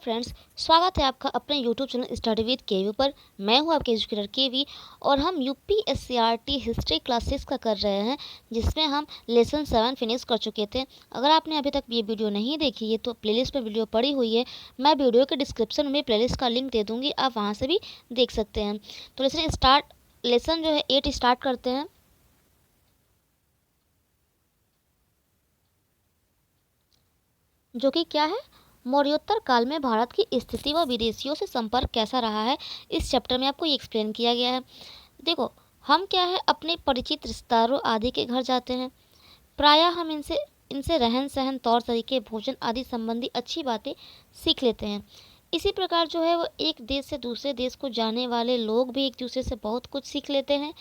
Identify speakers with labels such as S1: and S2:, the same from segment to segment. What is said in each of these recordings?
S1: Friends, स्वागत है आपका अपने यूट्यूब चैनल स्टडी विद केवी पर। मैं हूं आपके एजुकेटर केवी और हम यूपीएससीआरटी हिस्ट्री क्लासेस का कर रहे हैं, जिसमें हम लेसन 7 फिनिश कर चुके थे। अगर आपने अभी तक ये वीडियो नहीं देखी है तो प्लेलिस्ट में वीडियो पड़ी हुई है। मैं वीडियो के डिस्क्रिप्शन में प्लेलिस्ट का लिंक दे दूँगी, आप वहाँ से भी देख सकते हैं। तो लेसन जो है 8 स्टार्ट करते हैं। जो कि क्या है, मौर्योत्तर काल में भारत की स्थिति व विदेशियों से संपर्क कैसा रहा है। इस चैप्टर में आपको ये एक्सप्लेन किया गया है। देखो, हम क्या है अपने परिचित रिश्तेदारों आदि के घर जाते हैं। प्रायः हम इनसे इनसे रहन सहन, तौर तरीके, भोजन आदि संबंधी अच्छी बातें सीख लेते हैं। इसी प्रकार जो है वो एक देश से दूसरे देश को जाने वाले लोग भी एक दूसरे से बहुत कुछ सीख लेते हैं।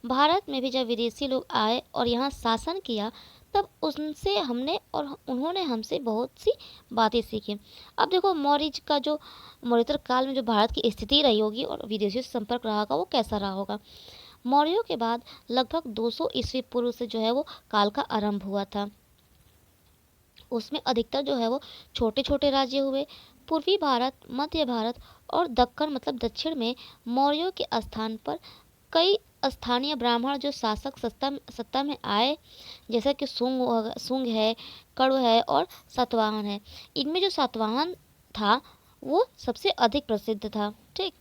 S1: भारत में भी जब विदेशी लोग आए और यहाँ शासन किया, तब उनसे हमने और उन्होंने हमसे बहुत सी बातें सीखी। अब देखो, मौर्योत्तर काल में जो भारत की स्थिति रही होगी और विदेशियों से संपर्क रहा होगा वो कैसा रहा होगा। मौर्यों के बाद लगभग 200 ईस्वी पूर्व से जो है वो काल का आरंभ हुआ था। उसमें अधिकतर जो है वो छोटे छोटे राज्य हुए। पूर्वी भारत, मध्य भारत और दक्कन मतलब दक्षिण में मौर्यों के स्थान पर कई स्थानीय ब्राह्मण जो शासक सत्ता में आए, जैसा कि सुंग है, कण्व है और सातवाहन है। इनमें जो सातवाहन था वो सबसे अधिक प्रसिद्ध था। ठीक,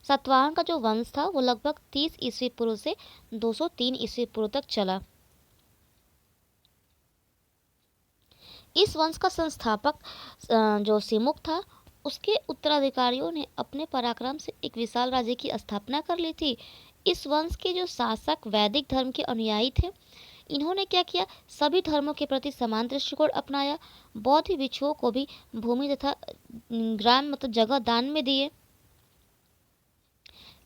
S1: सातवाहन का जो वंश था वो लगभग 30 ईस्वी पूर्व से 203 ईस्वी पूर्व तक चला। इस वंश का संस्थापक जो सिमुक था, उसके उत्तराधिकारियों ने अपने पराक्रम से एक विशाल राज्य की स्थापना कर ली थी। इस वंश के जो शासक वैदिक धर्म के अनुयायी थे। इन्होंने क्या किया, सभी धर्मों के प्रति समान दृष्टिकोण अपनाया। बौद्ध भिक्षुओं को भी भूमि तथा ग्राम मतलब जगह दान में दिए।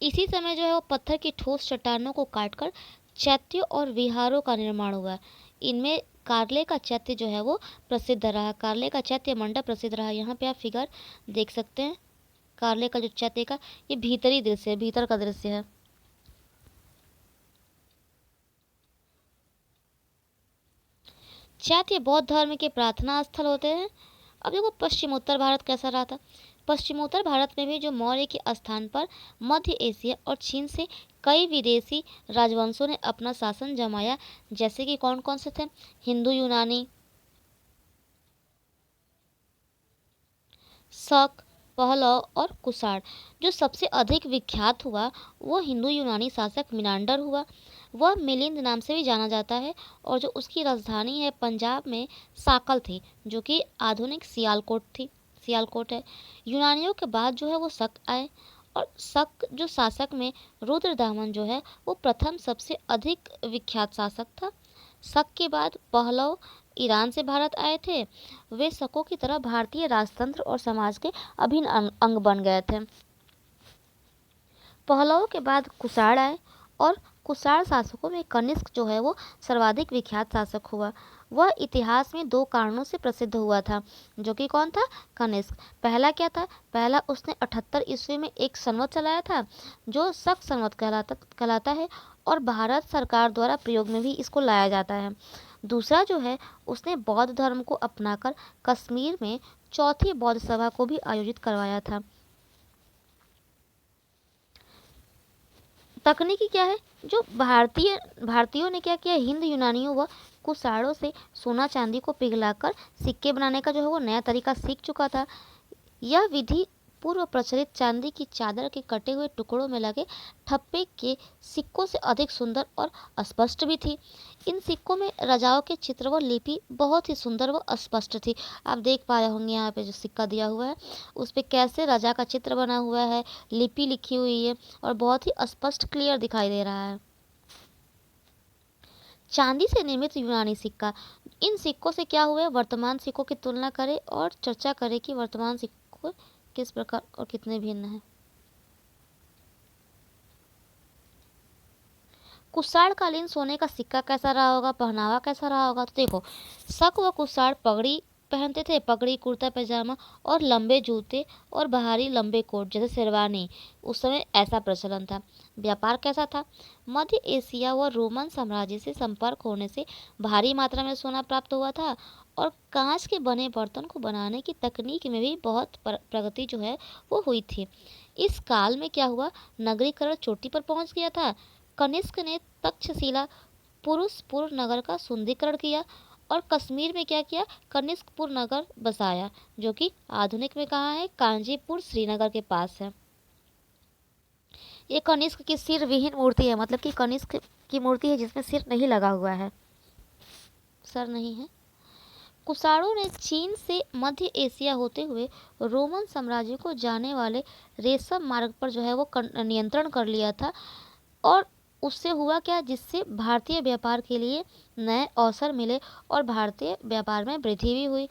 S1: इसी समय जो है वो पत्थर की ठोस चट्टानों को काटकर चैत्यों और विहारों का निर्माण हुआ। इनमें कार्ले का चैत्य जो है वो प्रसिद्ध रहा। कार्ले का चैत्य मंडप प्रसिद्ध रहा। यहाँ पे आप फिगर देख सकते हैं। कार्ले का जो चैत्य का ये भीतरी दृश्य है, भीतर का दृश्य है। चैत्य बौद्ध धर्म के प्रार्थना स्थल होते हैं। अब देखो, पश्चिमोत्तर भारत कैसा रहा था। पश्चिमोत्तर भारत में भी जो मौर्य के स्थान पर मध्य एशिया और चीन से कई विदेशी राजवंशों ने अपना शासन जमाया। जैसे कि कौन कौन से थे, हिंदू यूनानी, शक, पहलव और कुषाण। जो सबसे अधिक विख्यात हुआ वो हिंदू यूनानी शासक मिनांडर हुआ। वह मिलिंद नाम से भी जाना जाता है और जो उसकी राजधानी है पंजाब में साकल थी, जो कि आधुनिक सियालकोट है। यूनानियों के बाद जो है वो शक आए और शक जो शासक में रुद्रदामन जो है वो प्रथम सबसे अधिक विख्यात शासक था। शक के बाद पहलव ईरान से भारत आए थे। वे शकों की तरह भारतीय राजतंत्र और समाज के अभिन्न अंग बन गए थे। पहलवों के बाद कुषाण आए और कुषाण शासकों में कनिष्क जो है वो सर्वाधिक विख्यात शासक हुआ। वह इतिहास में दो कारणों से प्रसिद्ध हुआ था, जो कि कौन था, कनिष्क। पहला क्या था, पहला उसने 78 ईस्वी में एक संवत चलाया था जो शक संवत कहलाता है और भारत सरकार द्वारा प्रयोग में भी इसको लाया जाता है। दूसरा जो है, उसने बौद्ध धर्म को अपनाकर कश्मीर में चौथी बौद्ध सभा को भी आयोजित करवाया था। तकनीकी क्या है, जो भारतीयों ने क्या किया, हिंद यूनानियों व कुषाणों से सोना चांदी को पिघलाकर सिक्के बनाने का जो है वो नया तरीका सीख चुका था। यह विधि पूर्व प्रचलित चांदी की चादर के कटे हुए टुकड़ों में लगे ठप्पे के सिक्कों से अधिक सुंदर और स्पष्ट भी थी। इन सिक्कों में राजाओं के चित्र व लिपि बहुत ही सुंदर व स्पष्ट थी। आप देख पाए होंगे यहाँ पे जो सिक्का दिया हुआ है उस पे कैसे राजा का चित्र बना हुआ है, लिपि लिखी हुई है और बहुत ही स्पष्ट क्लियर दिखाई दे रहा है। चांदी से निर्मित यूनानी सिक्का। इन सिक्कों से क्या हुआ है, वर्तमान सिक्कों की तुलना करें और चर्चा करें कि वर्तमान सिक्कों किस प्रकार और कितने भिन्न हैं। कुषाण कालीन सोने का सिक्का कैसा रहा होगा, पहनावा कैसा रहा होगा। तो देखो, शक व कुषाण पगड़ी पहनते थे, पगड़ी, कुर्ता पैजामा और लंबे जूते और बाहरी लंबे कोट जैसे शेरवानी। उस समय ऐसा प्रचलन था। व्यापार कैसा था, मध्य एशिया व रोमन साम्राज्य से संपर्क होने से भारी मात्रा में सोना प्राप्त हुआ था और कांच के बने बर्तन को बनाने की तकनीक में भी बहुत प्रगति जो है वो हुई थी। इस काल में क्या हुआ, नगरीकरण चोटी पर पहुंच गया था। कनिष्क ने तक्षशिला पुरुषपुर नगर का सुंदरीकरण किया और कश्मीर में क्या किया, कनिष्कपुर नगर बसाया, जो कि आधुनिक में कहाँ है, कांजीपुर श्रीनगर के पास है। ये कनिष्क की सिर विहीन मूर्ति है, मतलब कि कनिष्क की मूर्ति है जिसमें सिर नहीं लगा हुआ है, सर नहीं है। कुषाणों ने चीन से मध्य एशिया होते हुए रोमन साम्राज्य को जाने वाले रेशम मार्ग पर जो है वो नियंत्रण कर लिया था। और उससे हुआ क्या, जिससे भारतीय व्यापार के लिए नए अवसर मिले और भारतीय व्यापार में वृद्धि भी हुई।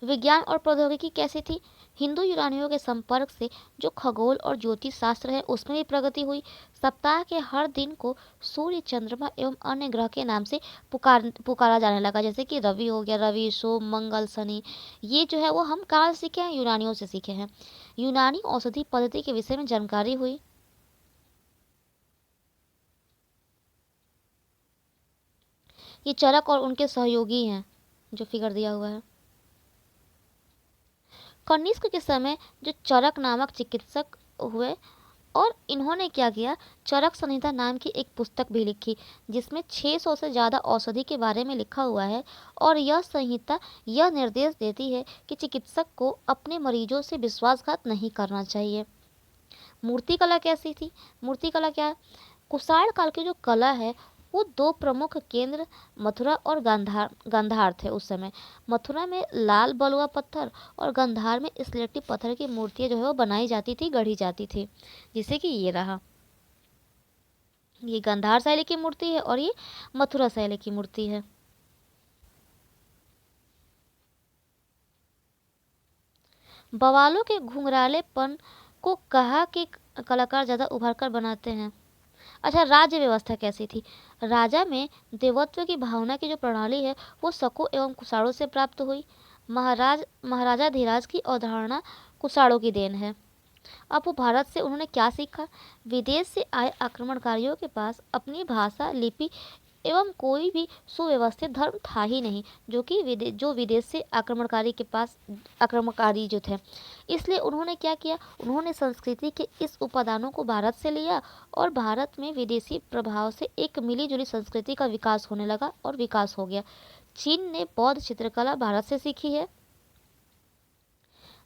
S1: विज्ञान और प्रौद्योगिकी कैसी थी, हिंदू यूनानियों के संपर्क से जो खगोल और ज्योतिष शास्त्र है उसमें भी प्रगति हुई। सप्ताह के हर दिन को सूर्य, चंद्रमा एवं अन्य ग्रह के नाम से पुकारा जाने लगा, जैसे कि रवि हो गया, रवि, सोम, मंगल, शनि। ये जो है वो हम कहाँ से सीखे हैं, यूनानियों से सीखे हैं। यूनानी औषधि पद्धति के विषय में जानकारी हुई। ये चरक और उनके सहयोगी हैं, जो फिगर दिया हुआ है। कनिष्क के समय जो चरक नामक चिकित्सक हुए और इन्होंने क्या किया, चरक संहिता नाम की एक पुस्तक भी लिखी जिसमें 600 से ज़्यादा औषधि के बारे में लिखा हुआ है। और यह संहिता यह निर्देश देती है कि चिकित्सक को अपने मरीजों से विश्वासघात नहीं करना चाहिए। मूर्तिकला कैसी थी, मूर्तिकला क्या है, कुषाण काल की जो कला है वो दो प्रमुख केंद्र मथुरा और गांधार थे उस समय। मथुरा में लाल बलुआ पत्थर और गांधार में स्लेटी पत्थर की मूर्तियां जो है वो बनाई जाती थी, गढ़ी जाती थी। जैसे कि ये रहा, ये गांधार शैली की मूर्ति है और ये मथुरा शैली की मूर्ति है। बवालों के घुंघरालेपन को कहा कि कलाकार ज़्यादा उभर कर बनाते हैं। अच्छा, राज्य व्यवस्था कैसी थी, राजा में देवत्व की भावना की जो प्रणाली है वो शकों एवं कुषाणों से प्राप्त हुई। महाराजा धीराज की अवधारणा कुषाणों की देन है। अब वो भारत से उन्होंने क्या सीखा, विदेश से आए आक्रमणकारियों के पास अपनी भाषा, लिपि एवं कोई भी सुव्यवस्थित धर्म था ही नहीं, जो विदेश से आक्रमणकारी जो थे। इसलिए उन्होंने क्या किया, उन्होंने संस्कृति के इस उपादानों को भारत से लिया और भारत में विदेशी प्रभाव से एक मिली-जुली संस्कृति का विकास होने लगा और विकास हो गया। चीन ने बौद्ध चित्रकला भारत से सीखी है।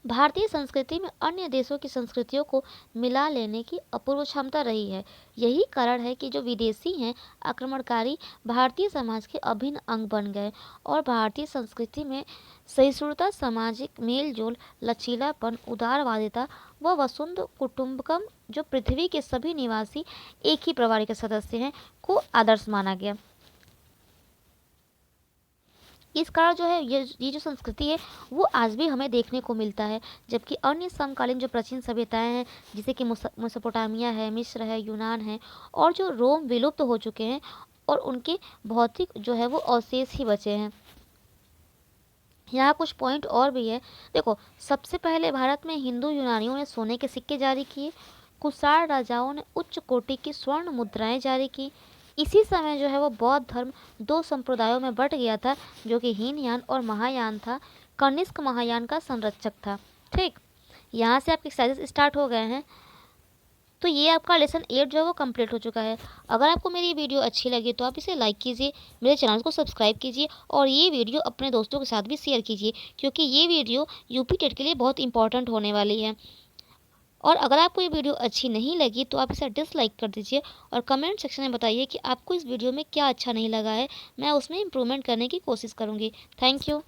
S1: भारतीय संस्कृति में अन्य देशों की संस्कृतियों को मिला लेने की अपूर्व क्षमता रही है। यही कारण है कि जो विदेशी हैं आक्रमणकारी भारतीय समाज के अभिन्न अंग बन गए और भारतीय संस्कृति में सहिष्णुता, सामाजिक मेलजोल, लचीलापन, उदारवादिता व वसुंध कुटुंबकम, जो पृथ्वी के सभी निवासी एक ही परिवार के सदस्य हैं, को आदर्श माना गया। इस कारण जो है ये जो संस्कृति है वो आज भी हमें देखने को मिलता है। जबकि अन्य समकालीन जो प्राचीन सभ्यताएं हैं, जैसे कि मेसोपोटामिया है, मिस्र है, यूनान है और जो रोम, विलुप्त हो चुके हैं और उनके भौतिक जो है वो अवशेष ही बचे हैं। यहाँ कुछ पॉइंट और भी है। देखो, सबसे पहले भारत में हिंदू यूनानियों ने सोने के सिक्के जारी किए। कुषाण राजाओं ने उच्च कोटि की स्वर्ण मुद्राएं जारी की। इसी समय जो है वो बौद्ध धर्म दो संप्रदायों में बट गया था, जो कि हीनयान और महायान था। कनिष्क महायान का संरक्षक था। ठीक, यहाँ से आपके एक्सरसाइजेस स्टार्ट हो गए हैं। तो ये आपका लेसन 8 जो है वो कंप्लीट हो चुका है। अगर आपको मेरी वीडियो अच्छी लगी तो आप इसे लाइक कीजिए, मेरे चैनल को सब्सक्राइब कीजिए और ये वीडियो अपने दोस्तों के साथ भी शेयर कीजिए, क्योंकि ये वीडियो यूपी टेट के लिए बहुत इंपॉर्टेंट होने वाली है। और अगर आपको ये वीडियो अच्छी नहीं लगी तो आप इसे डिसलाइक कर दीजिए और कमेंट सेक्शन में बताइए कि आपको इस वीडियो में क्या अच्छा नहीं लगा है। मैं उसमें इम्प्रूवमेंट करने की कोशिश करूँगी। Thank you.